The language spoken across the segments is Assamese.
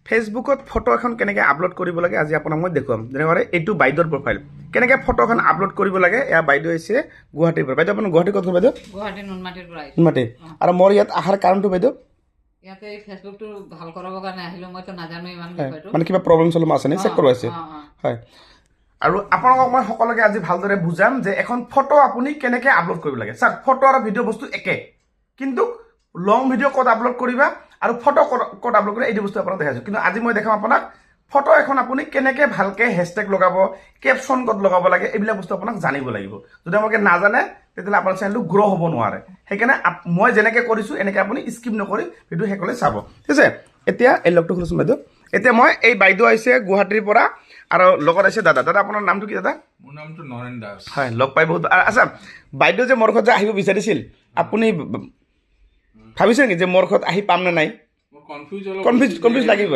ফেচবুকত ফটো এখন কেনেকৈ আপলোড কৰিব লাগে আজি আপোনাক মই দেখুৱাম। যেনেকৈ এইটো বাইদেউৰ প্ৰফাইল, কেনেকৈ ফটো এখন আপলোড কৰিব লাগে। এয়া বাইদেউ হৈছে গুৱাহাটীৰ পৰা। বাইদেউ আপোনাৰ গুৱাহাটী ক'ত বাইদেউ? গুৱাহাটী নুনমাটিৰ পৰা নুনমাটি। আৰু মোৰ ইয়াত অহাৰ কাৰণটো বাইদেউ ইয়াতে ফেচবুকটো ভাল কৰাবৰ কাৰণে আহিলোঁ। মইতো নাজানো ইমান বিষয়টো, মানে কিবা প্ৰব্লেম চব্লেম আছে নে চেক কৰিব আছে? হয়। আৰু আপোনালোকক মই সকলোকে আজি ভালদৰে বুজাম যে এখন ফটো আপুনি কেনেকৈ আপলোড কৰিব লাগে। চাওক, ফটো আৰু ভিডিঅ' বস্তু একে, কিন্তু লং ভিডিঅ' ক'ত আপলোড কৰিবা আৰু ফটো ক'ত আপলোড কৰিবা এইটো বস্তু আপোনাক দেখাইছোঁ। কিন্তু আজি মই দেখাম আপোনাক ফটো এখন আপুনি কেনেকৈ ভালকৈ হেছটেগ লগাব, কেপশ্যন ক'ত লগাব লাগে, এইবিলাক বস্তু আপোনাক জানিব লাগিব। যদি আপোনালোকে নাজানে তেতিয়াহ'লে আপোনাৰ চেনেলটো গ্ৰ' হ'ব নোৱাৰে। সেইকাৰণে মই যেনেকৈ কৰিছোঁ এনেকৈ আপুনি স্কিপ নকৰি ভিডিঅ' শেষলৈ চাব, ঠিক আছে? এতিয়া এই লগটো খুলিছোঁ বাইদেউ। এতিয়া মই এই বাইদেউ আহিছে গুৱাহাটীৰ পৰা আৰু লগত আছে দাদা। দাদা আপোনাৰ নামটো কি দাদা? মোৰ নামটো নৰেন দাস। হয়, লগ পাই বহুত। আচ্ছা, বাইদেউ যে মোৰ ঘৰত যে আহিব বিচাৰিছিল, আপুনি ভাবিছে নেকি যে মোৰ ঘৰত আহি পাম নে নাই? কনফিউজ লাগিব।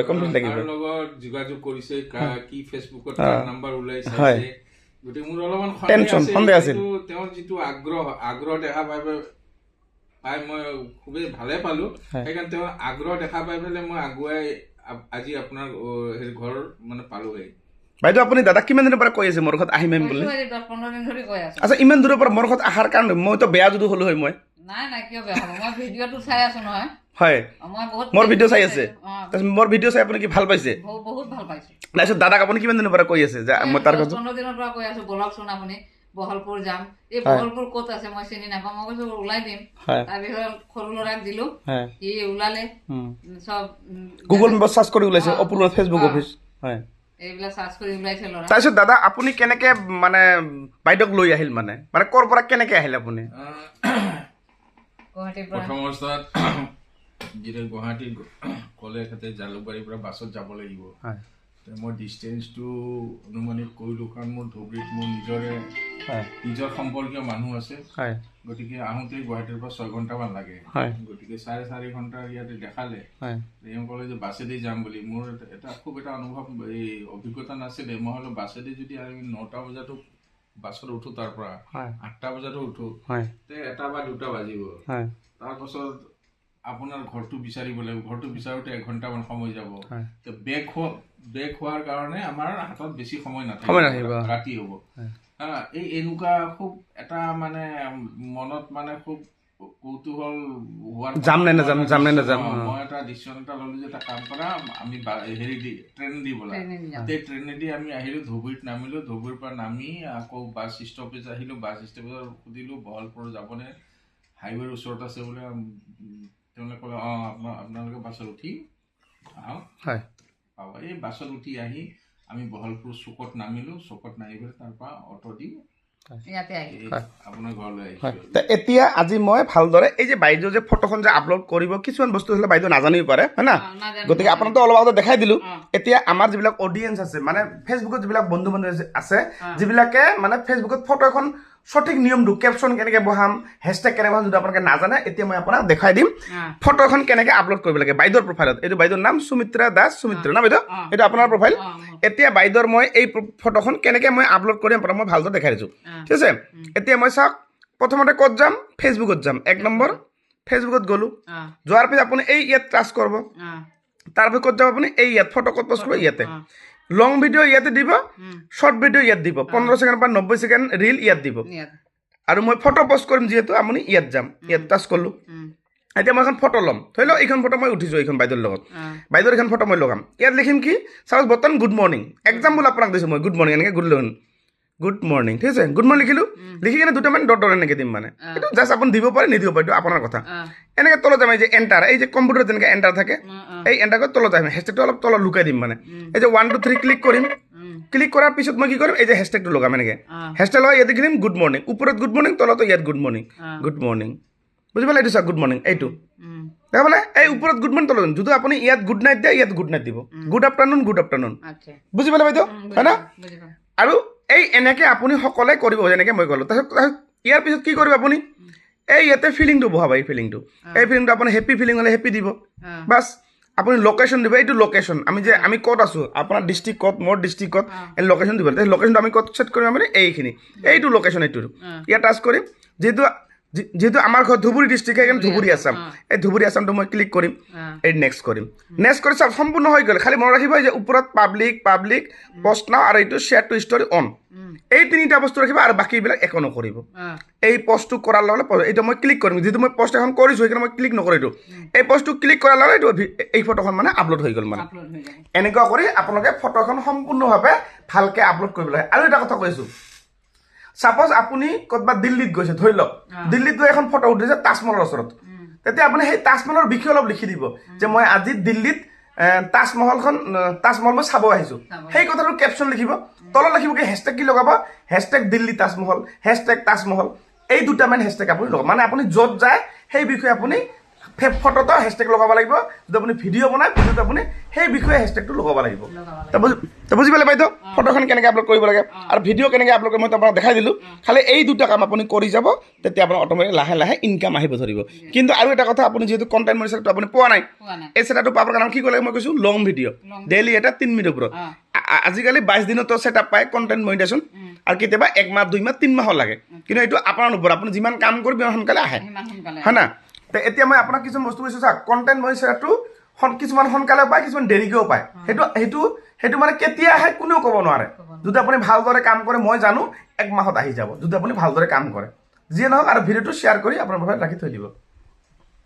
লগত যোগাযোগ কৰিছে কি ফেচবুকত নাম্বাৰ ওলাইছে, গতিকে মোৰ অলপমান সন্দেহ আছিল। তেওঁৰ যিটো আগ্ৰহ দেখা পাই মই খুবেই ভালে পালো। সেইকাৰণে তেওঁৰ আগ্ৰহ দেখা পাই পেলাই মই আগুৱাই আজি আপোনাৰ ঘৰ মানে পালোহি। বাইদেউ আপুনি দাদা কিমান দিনৰ পৰা কৈ আছে মোৰ ঘৰত আহিম বুলি? 10-15 দিন ধৰি কৈ আছো। আচ্ছা, ইমান দূৰৰ পৰা মোৰ ঘৰত অহাৰ কাৰণে মইতো বেয়া যদি হ'লো হয় মই? নাই কিয় বেয়া হ'ব? মই ভিডিঅ'টো চাই আছো নহয়। হয়, মই বহুত মোৰ ভিডিঅ' চাই আছে। মোৰ ভিডিঅ' চাই আপুনি কি ভাল পাইছে? বহুত ভাল পাইছো। তাৰপিছত দাদাক আপুনি কিমান দিনৰ পৰা কৈ আছে যে মই তাৰ ঘৰত? 15 দিনৰ পৰা কৈ আছো বলকচোন আপুনি বহলপুৰ যাম। এই বহলপুৰ ক'ত আছে মই চিনি নাপাওঁ। মই কৈছো ওলাই দিম। তাৰপিছত সৰু ল'ৰাক দিলো, সি ওলালে। চব গুগল মেপত চাৰ্চ কৰি ওলাইছে অপূৰ্ণ ফেচবুক অফিচ। হয়, এইবিলাক চাৰ্চ কৰি ওলাইছে ল'ৰা। তাৰপিছত দাদা আপুনি কেনেকৈ মানে বাইদেউক লৈ আহিল, মানে ক'ৰ পৰা কেনেকৈ আহিল আপুনি? গুৱাহাটীৰ পৰা। প্ৰথম অৱস্থাত যেতিয়া গুৱাহাটীত ক'লে তাতে জালুকবাৰীৰ পৰা বাছত যাব লাগিব। মই ডিষ্টেঞ্চটো অনুমানিত কৰিলোঁ, কাৰণ মোৰ ধুবুৰীত মোৰ নিজৰ সম্পৰ্কীয় মানুহ আছে। গতিকে আহোঁতে গুৱাহাটীৰ পৰা 6 ঘণ্টামান লাগে। গতিকে 4.5 ঘণ্টাৰ ইয়াতে দেখালে। তেওঁ ক'লে যে বাছেদি যাম বুলি। মোৰ খুব এটা এই অভিজ্ঞতা নাছিলে। মই হ'লে বাছেদি যদি আমি 9টা বজাতো বাছত উঠো, তাৰ পৰা 8টা বজাতো উঠো, তে 1টা বা 2টা বাজিব। তাৰপাছত আপোনাৰ ঘৰটো বিচাৰিব লাগিব। ঘৰটো বিচাৰোঁতে 1 ঘণ্টামান সময় যাব। বেক হোৱাৰ কাৰণে আমাৰ হাতত বেছি সময় নাথাকিব, ৰাতি হ'ব। এনেকুৱা খুব এটা মানে মনত মানে খুব কৌতূহল হোৱাৰ মই এটা ডিচিশ্যন এটা ল'লো যে এটা কাম কৰা, আমি ট্ৰেইন দি বলা। ট্ৰেইনেদি আমি আহিলোঁ, ধুবুৰীত নামিলোঁ। ধুবুৰীৰ পৰা নামি আকৌ বাছ ষ্টপেজ আহিলোঁ। বাছ ষ্টপেজত সুধিলোঁ বহলপুৰ যাবনে, হাইৱেৰ ওচৰত আছে বোলে। তেওঁলোকে ক'লে আপোনালোকে বাছত উঠি আহক। পাব। এই বাছত উঠি আহি আমি বহলপুৰ চুকত নামিলোঁ। চুকত নামি পেলাই তাৰ পৰা অটো দি আপোনাৰ ঘৰলৈ আহিছোঁ। এতিয়া আজি মই ভালদৰে এই যে বাইদেউ যে ফটোখন যে আপলোড কৰিব, কিছুমান বস্তু হ'লে বাইদেউ নাজানিব পাৰে, হয় না? গতিকে আপোনাকতো অলপ আগতে দেখাই দিলোঁ। এতিয়া আমাৰ যিবিলাক অডিয়েঞ্চ আছে, মানে ফেচবুকত যিবিলাক বন্ধু বান্ধৱ আছে, যিবিলাকে মানে ফেচবুকত ফটো এখন সঠিক নিয়মটো, কেপশ্যন কেনেকৈ বহাম, হেছটেগ কেনেকৈ বহাম, যদি আপোনালোকে নাজানে এতিয়া মই আপোনাক দেখাই দিম ফটো এখন কেনেকৈ আপলোড কৰিব লাগে বাইদেউৰ প্ৰফাইলত। এইটো বাইদেউৰ নাম সুমিত্ৰা দাস। সুমিত্ৰা না বাইদেউ? এইটো আপোনাৰ প্ৰফাইল। এতিয়া বাইদেউৰ মই এই ফটোখন কেনেকৈ মই আপলোড কৰিম আপোনাক মই ভালদৰে দেখাই দিছোঁ, ঠিক আছে? এতিয়া মই চাওক, প্ৰথমতে ক'ত যাম? ফেচবুকত যাম। 1 নম্বৰ ফেচবুকত গ'লোঁ। যোৱাৰ পিছত আপুনি এই ইয়াত টাচ কৰিব। তাৰপিছত ক'ত যাব আপুনি? এই ইয়াত ফটো ক'ত পষ্ট কৰিব? ইয়াতে। লং ভিডিঅ' ইয়াতে দিব, শ্বৰ্ট ভিডিঅ' ইয়াত দিব, 15 ছেকেণ্ড বা 90 ছেকেণ্ড ৰিল ইয়াত দিব। আৰু মই ফটো পষ্ট কৰিম যিহেতু আপুনি ইয়াত যাম। ইয়াত টাচ কৰিলোঁ। এতিয়া মই এখন ফটো ল'ম। ধৰি লওক এইখন ফটো মই উঠিছোঁ, এইখন বাইদেউৰ লগত। বাইদেউৰ এইখন ফটো মই লগাম। ইয়াত লিখিম কি? চাপ'জ বৰ্তমান গুড মৰ্ণিং এক্সাম্পল আপোনাক দিছোঁ মই। গুড মৰ্ণিং এনেকৈ গুড মৰ্ণিং, ঠিক আছে? গুড মৰ্ণিং লিখিলোঁ। লিখি কিনে দুটামান ডট এনেকৈ দিম। মানে এইটো জাষ্ট আপুনি দিব পাৰে, নিদিব পাৰে, এইটো আপোনাৰ কথা। এনেকৈ তলত যাম। এই যে এণ্টাৰ, এই যে কম্পিউটাৰত যেনেকৈ এণ্টাৰ থাকে, এই এণ্টাৰ কৰি তলত যাম। হেছটেগটো অলপ তলত লুকাই দিম। মানে এই যে 1 2 3 ক্লিক কৰিম। ক্লিক কৰাৰ পিছত মই কি কৰিম? এই যে হেছটেগটো লগাম। এনেকৈ হেছটেগ লগাই ইয়াতে লিখিম গুড মৰ্ণিং। ওপৰত গুড মৰ্ণিং, তলতো ইয়াত গুড মৰ্ণিং। বুজি পালে? এইটো চাওক গুড মৰ্ণিং। এইটো দেখা মানে এই ওপৰত গুড মৰ্ণিং, তলত যদি আপুনি ইয়াত গুড নাইট দিয়ে, ইয়াত গুড নাইট দিব। গুড আফটাৰনুন, বুজি পালে বাইদেউ? হয় না? আৰু এই এনেকৈ আপুনি সকলোৱে কৰিব, যেনেকৈ মই ক'লোঁ। তাৰপিছত ইয়াৰ পিছত কি কৰিব আপুনি? এই ইয়াতে ফিলিংটো বহাব। এই ফিলিংটো আপুনি হেপ্পী ফিলিং হ'লে হেপ্পী দিব। বাছ আপুনি লোকেশ্যন দিব। এইটো লোকেশ্যন আমি ক'ত আছোঁ, আপোনাৰ ডিষ্ট্ৰিক্ট ক'ত, মোৰ ডিষ্ট্ৰিক্ট ক'ত, এই লোকেশ্যন দিব। লোকেশ্যনটো আমি ক'ত ছেট কৰিম? মানে এইখিনি, এইটো লোকেশ্যন। এইটো ইয়াত টাচ কৰিম। যিহেতু যেহেতু আমাৰ ঘৰ ধুবুৰি ডিস্ট্ৰিক্ট এখানে ধুবুৰি আসাম এই ধুবুৰি আসামটো মই ক্লিক কৰিম এই নেক্সট কৰিম নেক্সট কৰি সব সম্পূৰ্ণ হৈ গ'ল খালি মনত ৰাখিব যে ওপৰত পাব্লিক পোষ্ট নাও আৰু এইটো শ্বেয়াৰ টু ষ্টৰি অন এই তিনিটা বস্তু ৰাখিব আৰু বাকীবিলাক একো নকৰিব এই পোষ্টটো কৰাৰ লগে লগে এইটো মই ক্লিক কৰিম যেহেতু মই পোষ্ট এখন কৰিছোঁ সেইকাৰণে মই ক্লিক নকৰিলোঁ এই পোষ্টটো ক্লিক কৰাৰ লগে এইটো এই ফটোখন মানে আপলোড হৈ গ'ল মানে এনেকুৱা কৰি আপোনালোকে ফটোখন সম্পূৰ্ণভাৱে ভালকৈ আপলোড কৰিব লাগে আৰু এটা কথা কৈছোঁ সাপোজ আপুনি ক'ৰবাত দিল্লীত গৈছে ধৰি লওক দিল্লীত গৈ এখন ফটো উঠিছে তাজমহলৰ ওচৰত তেতিয়া আপুনি সেই তাজমহলৰ বিষয়ে অলপ লিখি দিব যে মই আজি দিল্লীত তাজমহল মই চাব আহিছোঁ সেই কথাটো কেপশ্যন লিখিব তলত লিখিব কি হেছটেগ কি লগাব হেছটেগ দিল্লী তাজমহল হেছটেগ তাজমহল এই দুটামান হেছটেগ আপুনি লগাব মানে আপুনি য'ত যায় সেই বিষয়ে আপুনি ফটোটো হেছটেগ লগাব লাগিব যদি আপুনি ভিডিঅ' বনায় ভিডিঅ'টো আপুনি সেই বিষয়ে হেছটেগটো লগাব লাগিব বুজি পালে বাইদেউ ফটোখন কেনেকৈ আপলোড কৰিব লাগে আৰু ভিডিঅ' কেনেকৈ আপলোড কৰিব মই আপোনাক দেখাই দিলোঁ খালি এই দুটা কাম আপুনি কৰি যাব তেতিয়া আপোনাৰ অট'মেটিক লাহে লাহে ইনকাম আহিব ধৰিব কিন্তু আৰু এটা কথা আপুনি যিহেতু কণ্টেণ্ট মনিটাইজেশ্যনটো আপুনি পোৱা নাই এই ছেটআপটো পাবৰ কাৰণে কি কৰিব লাগে মই কৈছোঁ লং ভিডিঅ' ডেইলি এটা 3 মিনিটৰ ওপৰত আজিকালি 22 দিনতো ছেটআপ পায় কণ্টেণ্ট মনিটাইজেশ্যন আৰু কেতিয়াবা 1 মাহ 2 মাহ 3 মাহৰ লাগে কিন্তু এইটো আপোনাৰ ওপৰত আপুনি যিমান কাম কৰিব সিমান সোনকালে আহে হয় না এতিয়া মই আপোনাক কিছুমান বস্তু কৈছোঁ চাওক কণ্টেণ্ট মনিটাইজেশ্যনটো কিছুমান সোনকালে পায় কিছুমান দেৰিকৈও পায় সেইটো মানে কেতিয়া আহে কোনেও ক'ব নোৱাৰে যদি আপুনি ভালদৰে কাম কৰে মই জানো 1 মাহত আহি যাব যদি আপুনি ভালদৰে কাম কৰে যিয়ে নহওক আৰু ভিডিঅ'টো শ্বেয়াৰ কৰি আপোনাৰ বাবে ৰাখি থৈ দিব